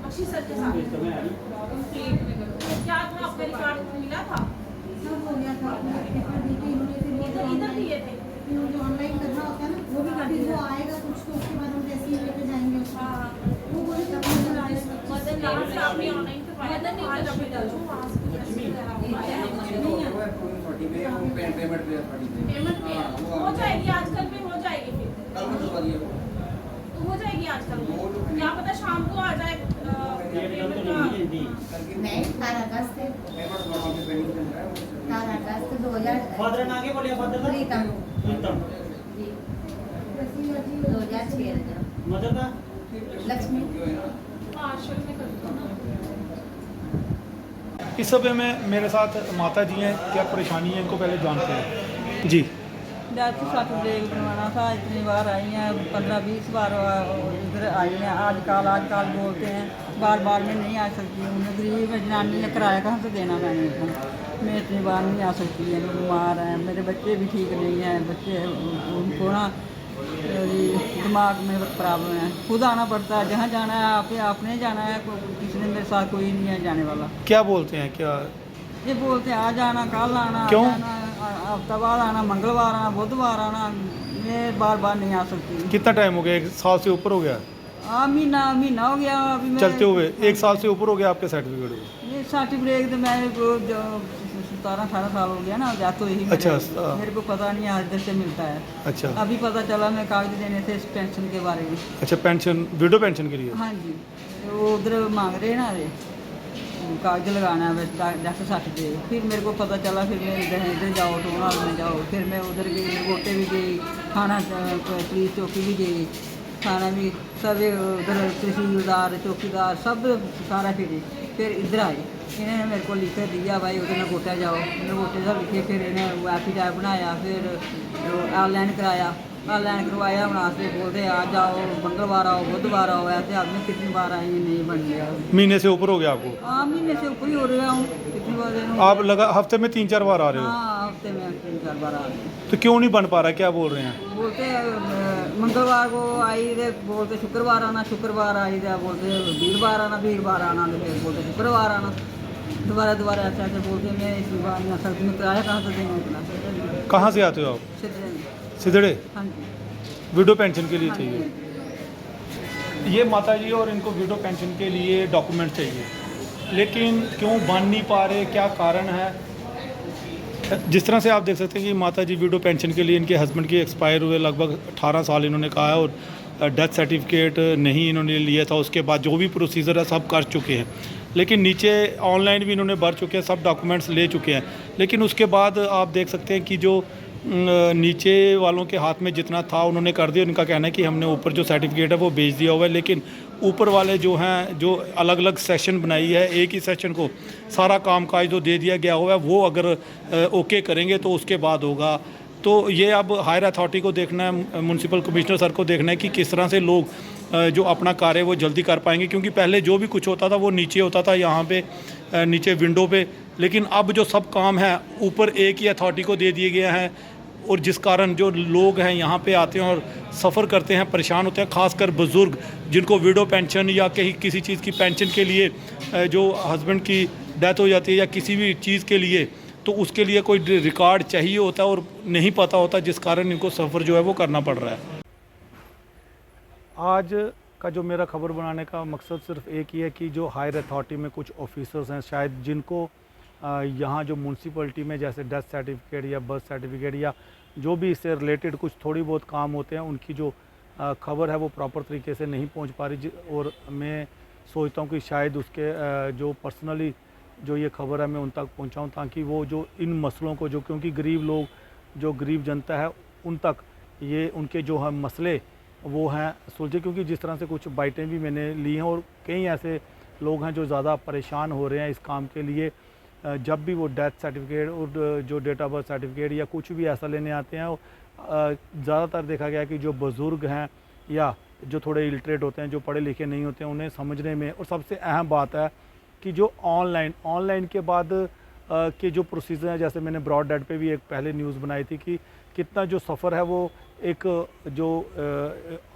Akshay sir के साथ क्या था, आपका रिकॉर्ड मिला था? सब हो गया था, पेपर दी थी इन्होंने, फिर वो इधर इधर दिए थे। जो ऑनलाइन करना होता है ना, वो भी कर वो आएगा कुछ तो उसके बाद हम जैसे ही लेके जाएंगे उसको। हाँ, वो बोले तब नजर आ रहा है। मदन जहाँ से आपने ऑनलाइन करवाया था, वहाँ जाके डालो, वहाँ से पेमेंट हो जाएगी, आजकल में हो जाएगी, फिर तो हो जाएगी आजकल में। क्या पता शाम को आ जाए पेमेंट का। नहीं, 18 अगस्त 2000 फादर आगे बोलिए फादर का प्रीतम प्रीतम जी 2006 मदर का लक्ष्मी। पार्शल में कर दो ना। इस समय में मेरे साथ माता जी हैं, क्या परेशानी है इनको पहले जानते हैं जी। डेथ सर्टिफिकेट बनवाना था, इतनी बार आई हैं, 15-20 बार इधर आई हैं। आजकल बोलते हैं, बार बार मैं नहीं आ सकती हूँ, मैं गरीब है, जनानी ने किराया कहाँ से देना मैंने उनको, मैं इतनी बार नहीं आ सकती है, मैं बीमार हैं, मेरे बच्चे भी ठीक नहीं हैं, बच्चे उनको ना दिमाग में प्रॉब्लम है, खुद आना पड़ता है, जहाँ जाना है आपने जाना है, किसी ने मेरे साथ कोई नहीं है जाने वाला। क्या बोलते हैं क्या? ये बोलते हैं आ जाना, कल आना, क्यों? हफ्ता बाद आना, मंगलवार आना, बुधवार आना, मैं बार बार नहीं आ सकती। कितना टाइम हो गया? 1 साल से ऊपर हो गया महीना हो गया अभी मैं चलते हुए? 1 साल से ऊपर हो गया आपके सर्टिफिकेट को? ये सर्टिफिकेट तो मैं 17-18 साल हो गया ना, या तो यही अच्छा, मेरे को पता नहीं आज से मिलता है। अच्छा अभी पता चला, मैं कागज देने थे इस पेंशन के बारे में। अच्छा, पेंशन, विडो पेंशन के लिए? हाँ जी, वो उधर मांग रहे हैं ना, रे कागज लगाना है डेथ सर्टिफिकेट। फिर मेरे को पता चला, फिर मैं इधर जाओ, टोनाल में जाओ, फिर मैं उधर गई, गोटे भी गई, थाना पुलिस चौकी भी गई, थाना भी सब उधर तहसीलदार चौकीदार सब सारा फिर इधर आए। इन्होंने मेरे को लिख दिया, भाई उधर नगोटा जाओ, नगोटे से लिखे, फिर इन्हें एफिडेविट बनाया, फिर ऑनलाइन कराया, ऑनलाइन करवाया, वहाँ से बोलते आ जाओ, मंगलवार आओ, बुधवार आओ, ऐसे आदमी कितनी बार आए, नहीं बन गया। महीने से ऊपर हो गया आपको? हाँ, महीने से ऊपर ही हो रहा हूँ, कितनी बार आप लगा हफ्ते में 3-4 बार आ रहे हो? हाँ, हफ्ते में 3-4 बार आ रहे हैं। तो क्यों नहीं बन पा रहा, क्या बोल रहे हैं? बोलते मंगलवार को आई थे, बोलते शुक्रवार आना, शुक्रवार आई थे, बोलते वीरवार आना, वीरवार आना, तो फिर बोलते शुक्रवार आना, दोबारा ऐसे ऐसे बोलते, मैं इस बार नहीं आ सकती, मैं किराया कहाँ से देंगे इतना। कहाँ से आते हो आप? सिद्धरे में। सिधड़े? हाँ जी, विडो पेंशन के लिए हाँ चाहिए? जी। ये माता जी, और इनको विडो पेंशन के लिए डॉक्यूमेंट चाहिए, लेकिन क्यों बन नहीं पा रहे, क्या कारण है? जिस तरह से आप देख सकते हैं कि माता जी विडो पेंशन के लिए इनके हस्बैंड की एक्सपायर हुए लगभग 18 साल इन्होंने कहा है, और डेथ सर्टिफिकेट नहीं इन्होंने लिया था। उसके बाद जो भी प्रोसीजर है सब कर चुके हैं, लेकिन नीचे ऑनलाइन भी इन्होंने भर चुके हैं, सब डॉक्यूमेंट्स ले चुके हैं, लेकिन उसके बाद आप देख सकते हैं कि जो नीचे वालों के हाथ में जितना था उन्होंने कर दिया। उनका कहना है कि हमने ऊपर जो सर्टिफिकेट है वो भेज दिया हुआ है, लेकिन ऊपर वाले जो हैं, जो अलग अलग सेक्शन बनाई है, एक ही सेक्शन को सारा काम काज जो दे दिया गया हुआ है, वो अगर ओके करेंगे तो उसके बाद होगा। तो ये अब हायर अथॉरिटी को देखना है, म्यूनसिपल कमिश्नर सर को देखना है कि किस तरह से लोग जो अपना कार्य वो जल्दी कर पाएंगे, क्योंकि पहले जो भी कुछ होता था वो नीचे होता था, यहाँ पे नीचे विंडो पे, लेकिन अब जो सब काम है ऊपर एक ही अथॉरिटी को दे दिए गए हैं, और जिस कारण जो लोग हैं यहाँ पे आते हैं और सफ़र करते हैं, परेशान होते हैं, खासकर बुज़ुर्ग जिनको विडो पेंशन या कहीं किसी चीज़ की पेंशन के लिए जो हस्बैंड की डेथ हो जाती है या किसी भी चीज़ के लिए, तो उसके लिए कोई रिकॉर्ड चाहिए होता है और नहीं पता होता, जिस कारण इनको सफ़र जो है वो करना पड़ रहा है। आज का जो मेरा खबर बनाने का मकसद सिर्फ एक ही है कि जो हायर अथॉरिटी में कुछ ऑफिसर्स हैं शायद, जिनको यहाँ जो म्यूनसिपलिटी में जैसे डेथ सर्टिफिकेट या बर्थ सर्टिफिकेट या जो भी इससे रिलेटेड कुछ थोड़ी बहुत काम होते हैं, उनकी जो खबर है वो प्रॉपर तरीके से नहीं पहुँच पा रही। और मैं सोचता हूँ कि शायद उसके जो पर्सनली जो ये खबर है मैं उन तक पहुँचाऊँ, ताकि वो जो इन मसलों को, जो क्योंकि गरीब लोग, जो गरीब जनता है, उन तक ये उनके जो है मसले वो हैं सुलझे। क्योंकि जिस तरह से कुछ बाइटें भी मैंने ली हैं, और कई ऐसे लोग हैं जो ज़्यादा परेशान हो रहे हैं इस काम के लिए। जब भी वो डेथ सर्टिफिकेट और जो डेट ऑफ बर्थ सर्टिफिकेट या कुछ भी ऐसा लेने आते हैं, ज़्यादातर देखा गया कि जो बुज़ुर्ग हैं या जो थोड़े इलिटरेट होते हैं, जो पढ़े लिखे नहीं होते हैं, उन्हें समझने में, और सबसे अहम बात है कि जो ऑनलाइन के बाद के जो प्रोसीजर हैं, जैसे मैंने ब्रॉड डेट पे भी एक पहले न्यूज़ बनाई थी कि कितना जो सफ़र है वो एक जो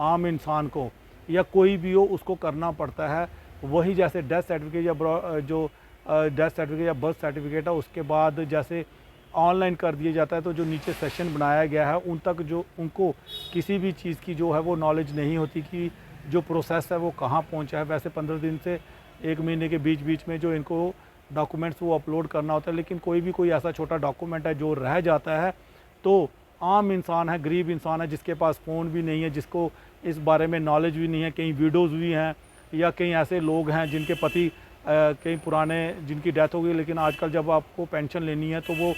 आम इंसान को या कोई भी हो उसको करना पड़ता है, वही जैसे डेथ सर्टिफिकेट या जो डेथ सर्टिफिकेट या बर्थ सर्टिफिकेट है उसके बाद जैसे ऑनलाइन कर दिया जाता है, तो जो नीचे सेशन बनाया गया है उन तक जो उनको किसी भी चीज़ की जो है वो नॉलेज नहीं होती कि जो प्रोसेस है वो कहाँ पहुँचा है। वैसे 15 दिन से 1 महीने के बीच बीच में जो इनको डॉक्यूमेंट्स वो अपलोड करना होता है, लेकिन कोई ऐसा छोटा डॉक्यूमेंट है जो रह जाता है तो आम इंसान है, गरीब इंसान है, जिसके पास फ़ोन भी नहीं है, जिसको इस बारे में नॉलेज भी नहीं है, कई वीडियोज़ भी हैं या कई ऐसे लोग हैं जिनके पति कई पुराने जिनकी डेथ हो गई, लेकिन आजकल जब आपको पेंशन लेनी है तो वो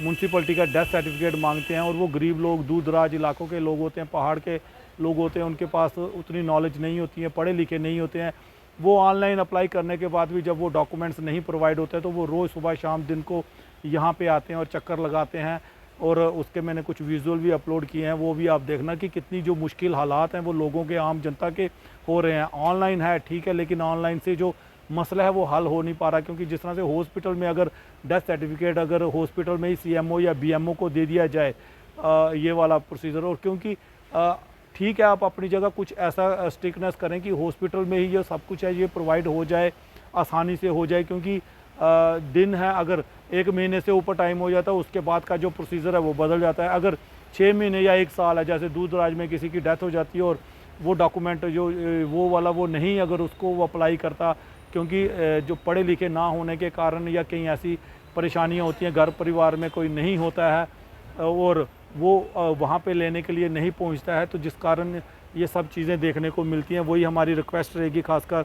म्यूनसिपलिटी का डेथ सर्टिफिकेट मांगते हैं। और वो गरीब लोग, दूर दराज इलाकों के लोग होते हैं, पहाड़ के लोग होते हैं, उनके पास उतनी नॉलेज नहीं होती है, पढ़े लिखे नहीं होते हैं। वो ऑनलाइन अप्लाई करने के बाद भी जब वो डॉक्यूमेंट्स नहीं प्रोवाइड होते तो वो रोज़ सुबह शाम दिन को यहाँ पे आते हैं और चक्कर लगाते हैं। और उसके मैंने कुछ विजुअल भी अपलोड किए हैं, वो भी आप देखना कि कितनी जो मुश्किल हालात हैं वो लोगों के, आम जनता के हो रहे हैं। ऑनलाइन है ठीक है, लेकिन ऑनलाइन से जो मसला है वो हल हो नहीं पा रहा, क्योंकि जिस तरह से हॉस्पिटल में अगर डेथ सर्टिफिकेट अगर हॉस्पिटल में ही CMO या BMO को दे दिया जाए ये वाला प्रोसीजर, और क्योंकि ठीक है आप अपनी जगह कुछ ऐसा स्ट्रिक्टनेस करें कि हॉस्पिटल में ही ये सब कुछ है ये प्रोवाइड हो जाए, आसानी से हो जाए, क्योंकि दिन है अगर 1 महीने से ऊपर टाइम हो जाता है उसके बाद का जो प्रोसीजर है वो बदल जाता है। अगर 6 महीने या 1 साल है, जैसे दूर दराज में किसी की डेथ हो जाती है और वो डॉक्यूमेंट जो वो वाला वो नहीं अगर उसको वो अप्लाई करता, क्योंकि जो पढ़े लिखे ना होने के कारण या कहीं ऐसी परेशानियां होती हैं, घर परिवार में कोई नहीं होता है और वो वहाँ पे लेने के लिए नहीं पहुँचता है, तो जिस कारण ये सब चीज़ें देखने को मिलती हैं। वही हमारी रिक्वेस्ट रहेगी, खासकर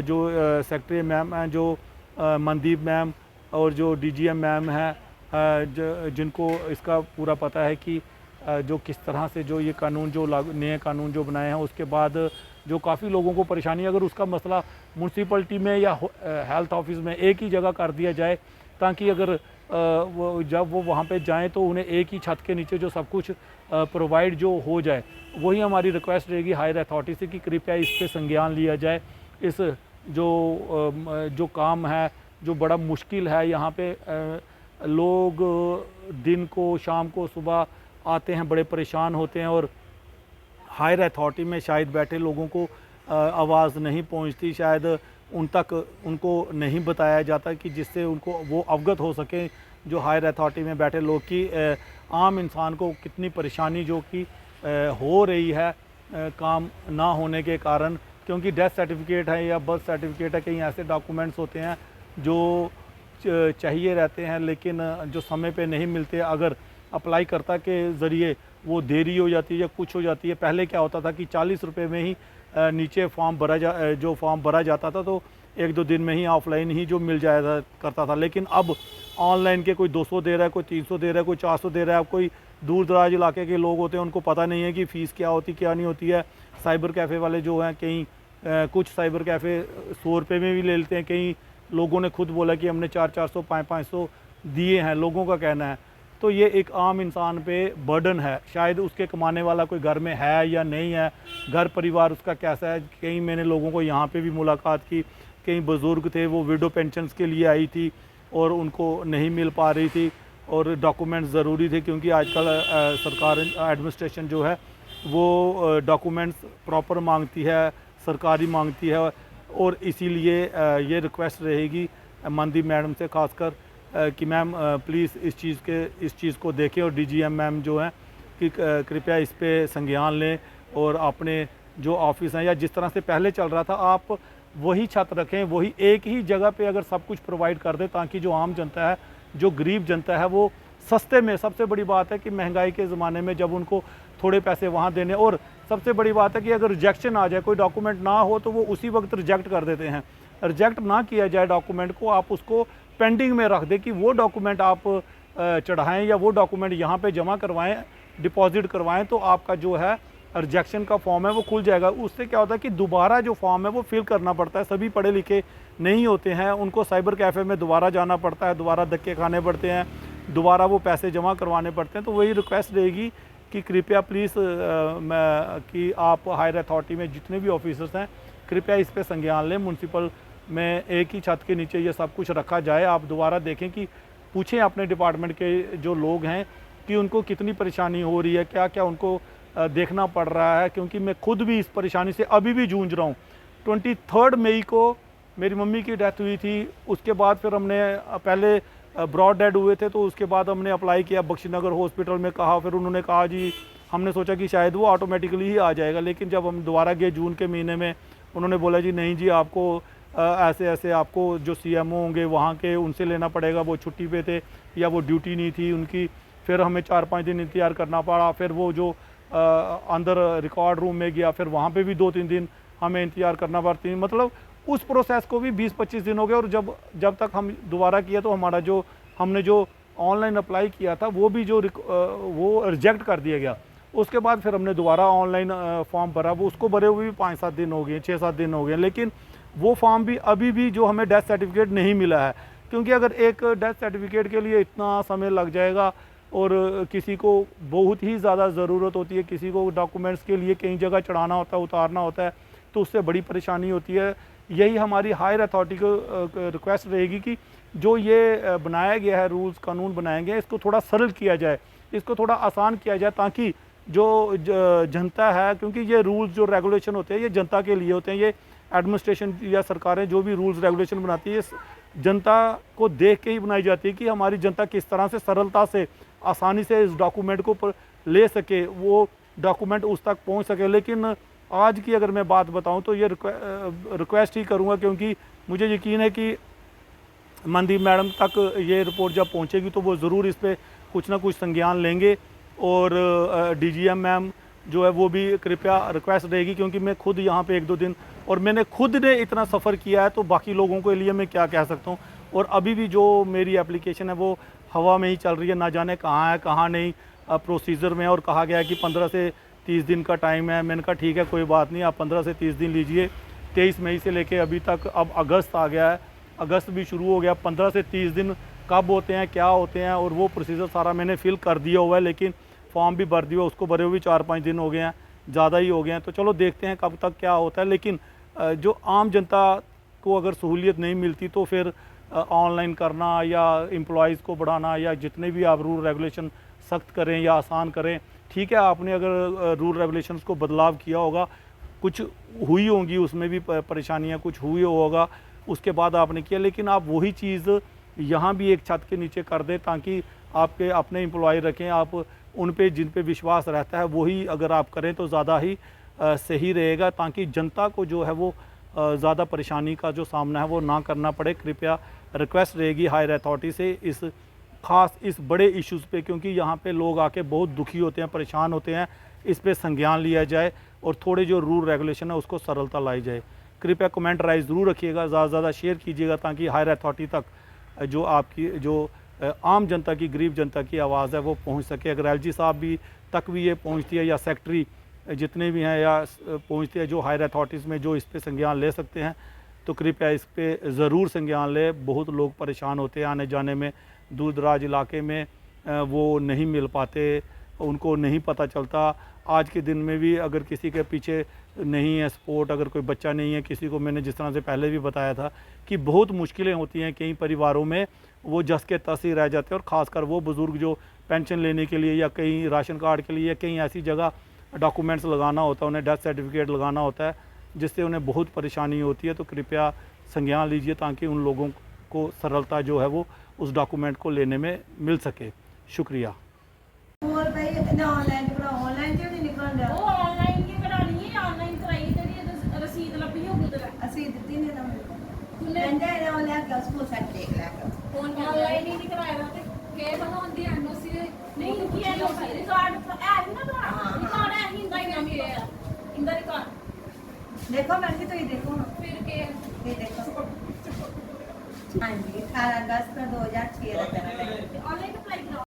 जो सेक्रेटरी मैम हैं, जो मनदीप मैम और जो DGM मैम हैं, जिनको इसका पूरा पता है कि जो किस तरह से जो ये कानून जो नए कानून जो बनाए हैं उसके बाद जो काफ़ी लोगों को परेशानी, अगर उसका मसला म्यूनसिपलिटी में या हेल्थ ऑफिस में एक ही जगह कर दिया जाए, ताकि अगर वो जब वो वहाँ पे जाएं तो उन्हें एक ही छत के नीचे जो सब कुछ प्रोवाइड जो हो जाए। वही हमारी रिक्वेस्ट रहेगी हायर अथॉरिटी से कि कृपया इस पे संज्ञान लिया जाए। इस जो काम है जो बड़ा मुश्किल है, यहाँ पे लोग दिन को, शाम को, सुबह आते हैं, बड़े परेशान होते हैं और हायर अथॉरिटी में शायद बैठे लोगों को आवाज़ नहीं पहुंचती, शायद उन तक उनको नहीं बताया जाता कि जिससे उनको वो अवगत हो सकें जो हायर अथॉरिटी में बैठे लोग की आम इंसान को कितनी परेशानी जो कि हो रही है काम ना होने के कारण। क्योंकि डेथ सर्टिफिकेट है या बर्थ सर्टिफिकेट है, कई ऐसे डॉक्यूमेंट्स होते हैं जो चाहिए रहते हैं लेकिन जो समय पे नहीं मिलते। अगर अप्लाई करता के ज़रिए वो देरी हो जाती है या कुछ हो जाती है। पहले क्या होता था कि 40 रुपये में ही नीचे फॉर्म भरा जाता था, तो 1-2 दिन में ही ऑफलाइन ही जो मिल जाया करता था। लेकिन अब ऑनलाइन के कोई 200 दे रहा है, कोई 300 दे रहा है, कोई 400 दे रहा है। अब कोई दूर दराज इलाके के लोग होते हैं, उनको पता नहीं है कि फ़ीस क्या होती क्या नहीं होती है। साइबर कैफ़े वाले जो हैं, कहीं कुछ साइबर कैफ़े 100 रुपये में भी ले लेते हैं। कई लोगों ने खुद बोला कि हमने 400-400, 500-500 दिए हैं, लोगों का कहना है। तो ये एक आम इंसान पे बर्डन है। शायद उसके कमाने वाला कोई घर में है या नहीं है, घर परिवार उसका कैसा है। कई मैंने लोगों को यहाँ पे भी मुलाकात की, कई बुज़ुर्ग थे, वो विडो पेंशन्स के लिए आई थी और उनको नहीं मिल पा रही थी और डॉक्यूमेंट्स ज़रूरी थे, क्योंकि आजकल सरकार एडमिनिस्ट्रेशन जो है वो डॉक्यूमेंट्स प्रॉपर मांगती है, सरकारी मांगती है। और इसीलिए ये रिक्वेस्ट रहेगी मनदीप मैडम से खासकर कि मैम प्लीज़ इस चीज़ को देखें और DGM मैम जो हैं कि कृपया इस पे संज्ञान लें और अपने जो ऑफिस हैं या जिस तरह से पहले चल रहा था आप वही छत रखें, वही एक ही जगह पे अगर सब कुछ प्रोवाइड कर दें, ताकि जो आम जनता है, जो गरीब जनता है, वो सस्ते में। सबसे बड़ी बात है कि महंगाई के ज़माने में जब उनको थोड़े पैसे वहाँ देने, और सबसे बड़ी बात है कि अगर रिजेक्शन आ जाए, कोई डॉक्यूमेंट ना हो तो वो उसी वक्त रिजेक्ट कर देते हैं। रिजेक्ट ना किया जाए डॉक्यूमेंट को, आप उसको पेंडिंग में रख दें कि वो डॉक्यूमेंट आप चढ़ाएं या वो डॉक्यूमेंट यहाँ पे जमा करवाएं, डिपॉजिट करवाएं, तो आपका जो है रिजेक्शन का फॉर्म है वो खुल जाएगा। उससे क्या होता है कि दोबारा जो फॉर्म है वो फिल करना पड़ता है। सभी पढ़े लिखे नहीं होते हैं, उनको साइबर कैफ़े में दोबारा जाना पड़ता है, दोबारा धक्के खाने पड़ते हैं, दोबारा वो पैसे जमा करवाने पड़ते हैं। तो वही रिक्वेस्ट रहेगी कि कृपया प्लीज़ कि आप हायर अथॉरिटी में जितने भी ऑफिसर्स हैं कृपया इस पे संज्ञान लें। म्यूनसिपल में एक ही छत के नीचे ये सब कुछ रखा जाए। आप दोबारा देखें कि पूछें अपने डिपार्टमेंट के जो लोग हैं कि उनको कितनी परेशानी हो रही है, क्या क्या उनको देखना पड़ रहा है, क्योंकि मैं खुद भी इस परेशानी से अभी भी जूझ रहा हूँ। 23 मई को मेरी मम्मी की डेथ हुई थी, उसके बाद फिर हमने पहले ब्रॉड डेड हुए थे, तो उसके बाद हमने अप्लाई किया बख्शीनगर हॉस्पिटल में, कहा, फिर उन्होंने कहा जी, हमने सोचा कि शायद वो ऑटोमेटिकली ही आ जाएगा, लेकिन जब हम दोबारा गए जून के महीने में, उन्होंने बोला जी नहीं जी, आपको ऐसे ऐसे आपको जो CMO होंगे वहाँ के, उनसे लेना पड़ेगा, वो छुट्टी पे थे या वो ड्यूटी नहीं थी उनकी। फिर हमें 4-5 दिन इंतज़ार करना पड़ा, फिर वो जो अंदर रिकॉर्ड रूम में गया, फिर वहाँ पे भी 2-3 दिन हमें इंतज़ार करना पड़ती, मतलब उस प्रोसेस को भी 20-25 दिन हो गए। और जब तक हम दोबारा किया तो हमारा जो हमने जो ऑनलाइन अप्लाई किया था वो भी जो वो रिजेक्ट कर दिया गया। उसके बाद फिर हमने दोबारा ऑनलाइन फॉर्म भरा, वो उसको भरे हुए भी 5-7 दिन हो गए, 6-7 दिन हो गए, लेकिन वो फॉर्म भी अभी भी जो हमें डेथ सर्टिफिकेट नहीं मिला है। क्योंकि अगर एक डेथ सर्टिफिकेट के लिए इतना समय लग जाएगा और किसी को बहुत ही ज़्यादा ज़रूरत होती है, किसी को डॉक्यूमेंट्स के लिए कई जगह चढ़ाना होता है, उतारना होता है, तो उससे बड़ी परेशानी होती है। यही हमारी हायर अथॉरिटी को रिक्वेस्ट रहेगी कि जो ये बनाया गया है, रूल्स कानून बनाए गए हैं, इसको थोड़ा सरल किया जाए, इसको थोड़ा आसान किया जाए, ताकि जो जनता है, क्योंकि ये रूल्स जो रेगुलेशन होते हैं ये जनता के लिए होते हैं, ये एडमिनिस्ट्रेशन या सरकारें जो भी रूल्स रेगुलेशन बनाती है जनता को देख के ही बनाई जाती है कि हमारी जनता किस तरह से सरलता से आसानी से इस डॉक्यूमेंट को ले सके, वो डॉक्यूमेंट उस तक पहुंच सके। लेकिन आज की अगर मैं बात बताऊं तो ये रिक्वेस्ट ही करूंगा, क्योंकि मुझे यकीन है कि मनदीप मैडम तक ये रिपोर्ट जब पहुंचेगी तो वो ज़रूर इस पर कुछ ना कुछ संज्ञान लेंगे। और DGM मैम जो है वो भी कृपया रिक्वेस्ट रहेगी, क्योंकि मैं खुद यहाँ पे 1-2 दिन, और मैंने खुद ने इतना सफ़र किया है, तो बाकी लोगों के लिए मैं क्या कह सकता हूँ। और अभी भी जो मेरी एप्लीकेशन है वो हवा में ही चल रही है, ना जाने कहाँ है कहाँ नहीं, प्रोसीजर में। और कहा गया है कि 15 से 30 दिन का टाइम है। मैंने कहा ठीक है, कोई बात नहीं, आप 15 से 30 दिन लीजिए। 23 मई से लेके अभी तक, अब अगस्त आ गया है, अगस्त भी शुरू हो गया। 15 से 30 दिन कब होते हैं, क्या होते हैं, और वो प्रोसीजर सारा मैंने फिल कर दिया हुआ है, लेकिन फॉर्म भी भर दिया, उसको भरे हुए 4-5 दिन हो गए हैं, ज़्यादा ही हो गए हैं। तो चलो देखते हैं कब तक क्या होता है। लेकिन जो आम जनता को अगर सहूलियत नहीं मिलती तो फिर ऑनलाइन करना या एम्प्लॉयज़ को बढ़ाना या जितने भी आप रूल रेगुलेशन सख्त करें या आसान करें, ठीक है, आपने अगर रूल रेगुलेशंस को बदलाव किया होगा, कुछ हुई होंगी उसमें भी परेशानियाँ, कुछ हुई होगा, उसके बाद आपने किया, लेकिन आप वही चीज़ यहाँ भी एक छत के नीचे कर दें, ताकि आपके अपने एम्प्लॉय रखें, आप उन पे जिन पे विश्वास रहता है वही अगर आप करें तो ज़्यादा ही सही रहेगा, ताकि जनता को जो है वो ज़्यादा परेशानी का जो सामना है वो ना करना पड़े। कृपया रिक्वेस्ट रहेगी हायर अथॉरिटी से इस ख़ास इस बड़े इश्यूज़ पे, क्योंकि यहाँ पे लोग आके बहुत दुखी होते हैं, परेशान होते हैं, इस पे संज्ञान लिया जाए और थोड़े जो रूल रेगुलेशन है उसको सरलता लाई जाए। कृपया कमेंट राइज ज़रूर रखिएगा, ज़्यादा से ज़्यादा शेयर कीजिएगा, ताकि हायर अथॉरिटी तक जो आपकी जो आम जनता की, गरीब जनता की आवाज़ है वो पहुंच सके। अगर LG साहब भी तक भी ये पहुंचती है, या सेक्रेटरी जितने भी हैं या पहुंचते हैं जो हायर अथॉरिटीज़ में जो इस पे संज्ञान ले सकते हैं, तो कृपया इस पे ज़रूर संज्ञान ले। बहुत लोग परेशान होते हैं आने जाने में, दूर दराज इलाके में वो नहीं मिल पाते, उनको नहीं पता चलता। आज के दिन में भी अगर किसी के पीछे नहीं है सपोर्ट, अगर कोई बच्चा नहीं है किसी को, मैंने जिस तरह से पहले भी बताया था कि बहुत मुश्किलें होती हैं कई परिवारों में, वो जस के तस ही रह जाते हैं। और ख़ासकर वो बुज़ुर्ग जो पेंशन लेने के लिए या कहीं राशन कार्ड के लिए या कहीं ऐसी जगह डॉक्यूमेंट्स लगाना होता है, उन्हें डेथ सर्टिफिकेट लगाना होता है, जिससे उन्हें बहुत परेशानी होती है। तो कृपया संज्ञान लीजिए, ताकि उन लोगों को सरलता जो है वो उस डॉक्यूमेंट को लेने में मिल सके। शुक्रिया। और भाई इतना ऑनलाइन करा, ऑनलाइन क्यों नहीं निकल रहा? वो ऑनलाइन की करानी है, ऑनलाइन कराई तेरी रसीद लभी होगी तेरा। ਅਸੀਂ ਦਿੱਤੀ ਨਹੀਂ ਤਾਂ तूने ਕਹਿੰਦੇ ਇਹਨਾਂ ਉਹ ਲੈ ਕੇ ਸਕੂਲ ਸੈਟ ਦੇਖ ਲਿਆ ਕਰੋ। फोन ऑनलाइन ही नहीं कराया था के बनाਉਂਦੀ ਐਨਓਸੀ ਦੇ नहीं की है रिकॉर्ड है ना तुम्हारा रिकॉर्ड है हिंदा ही नाम है इंदा रिकॉर्ड देखो मैं भी तो ये देखो ना, ਫਿਰ ਕੇ ये देखो। हाँ जी 18 अगस्त 2006 का करा है। ऑनलाइन अप्लाई करो।